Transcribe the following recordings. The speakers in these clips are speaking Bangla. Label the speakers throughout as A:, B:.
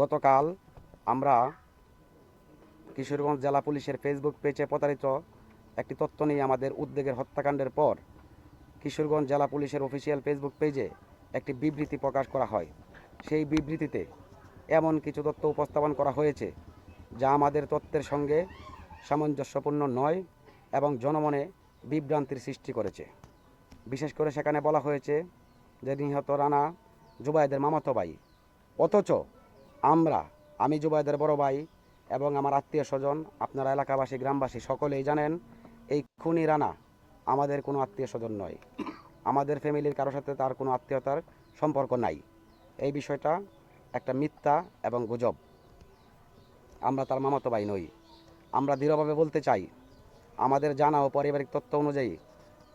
A: গতকাল আমরা কিশোরগঞ্জ জেলা পুলিশের ফেসবুক পেজে প্রচারিত একটি তথ্য নিয়ে আমাদের উদ্বেগের হত্যাকাণ্ডের পর কিশোরগঞ্জ জেলা পুলিশের অফিসিয়াল ফেসবুক পেজে একটি বিবৃতি প্রকাশ করা হয়। সেই বিবৃতিতে এমন কিছু তথ্য উপস্থাপন করা হয়েছে যা আমাদের তথ্যের সঙ্গে সামঞ্জস্যপূর্ণ নয় এবং জনমনে বিভ্রান্তির সৃষ্টি করেছে। বিশেষ করে সেখানে বলা হয়েছে যে নিহত রানা জুবায়েদের মামাতো ভাই, অথচ আমি জুবায়েদের বড় ভাই এবং আমার আত্মীয় স্বজন, আপনারা এলাকাবাসী, গ্রামবাসী সকলেই জানেন এই খুনি রানা আমাদের কোনো আত্মীয় স্বজন নয়। আমাদের ফ্যামিলির কারোর সাথে তার কোনো আত্মীয়তার সম্পর্ক নাই। এই বিষয়টা একটা মিথ্যা এবং গুজব। আমরা তার মামাতো ভাই নই। আমরা দৃঢ়ভাবে বলতে চাই, আমাদের জানা ও পারিবারিক তথ্য অনুযায়ী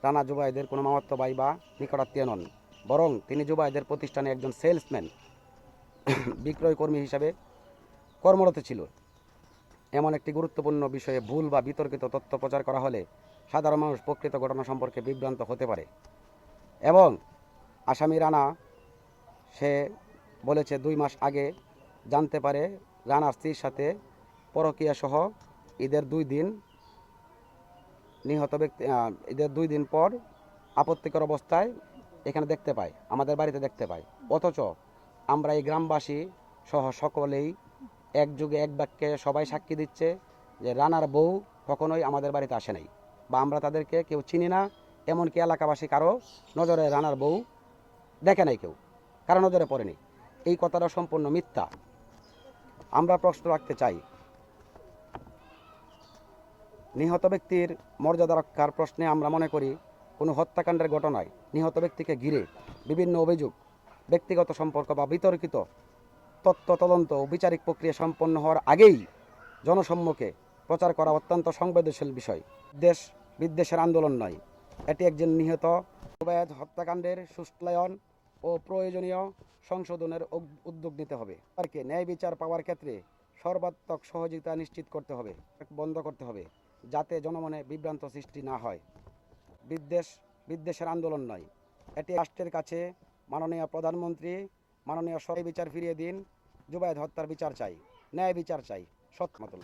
A: রানা জুবায়েদের কোনো মামাতো ভাই বা নিকটাত্মীয় নন, বরং তিনি জুবায়েদের প্রতিষ্ঠানে একজন সেলসম্যান বিক্রয় কর্মী হিসাবে কর্মরত ছিল। এমন একটি গুরুত্বপূর্ণ বিষয়ে ভুল বা বিতর্কিত তথ্য প্রচার করা হলে সাধারণ মানুষ প্রকৃত ঘটনা সম্পর্কে বিভ্রান্ত হতে পারে। এবং আসামি রানা সে বলেছে 2 মাস আগে জানতে পারে রানার স্ত্রীর সাথে পরকীয়া সহ ঈদের 2 দিন ঈদের 2 দিন পর আপত্তিকর অবস্থায় এখানে দেখতে পায়, আমাদের বাড়িতে দেখতে পায়। অথচ আমরা এই গ্রামবাসী সহ সকলেই একযোগে এক বাক্যে সবাই সাক্ষী দিচ্ছে যে রানার বউ কখনোই আমাদের বাড়িতে আসে নাই, বা আমরা তাদেরকে কেউ চিনি না। এমনকি এলাকাবাসী কারো নজরে রানার বউ দেখে নাই, কেউ কারো নজরে পড়েনি। এই কথাটা সম্পূর্ণ মিথ্যা। আমরা প্রশ্ন রাখতে চাই, নিহত ব্যক্তির মর্যাদা রক্ষার প্রশ্নে আমরা মনে করি কোনো হত্যাকাণ্ডের ঘটনায় নিহত ব্যক্তিকে ঘিরে বিভিন্ন অভিযোগ, ব্যক্তিগত সম্পর্ক বা বিতর্কিত তথ্য তদন্ত ও বিচারিক প্রক্রিয়া সম্পন্ন হওয়ার আগেই জনসম্মুখে প্রচার করা অত্যন্ত সংবেদনশীল বিষয়। বিদ্বেষের আন্দোলন নয়, এটি একজন নিহত জুবায়েদ হত্যাকাণ্ডের সুষ্ঠুয়ন ও প্রয়োজনীয় সংশোধনের উদ্যোগ নিতে হবে। সরকারকে ন্যায় বিচার পাওয়ার ক্ষেত্রে সর্বাত্মক সহযোগিতা নিশ্চিত করতে হবে, বন্ধ করতে হবে, যাতে জনমনে বিভ্রান্ত সৃষ্টি না হয়। বিদ্বেষের আন্দোলন নয়, এটি রাষ্ট্রের কাছে মাননীয় প্রধানমন্ত্রী, মাননীয় সরকারি বিচার ফিরিয়ে দিন। জুবায়েদ হত্যার বিচার চাই, ন্যায় বিচার চাই, সৎ মতন।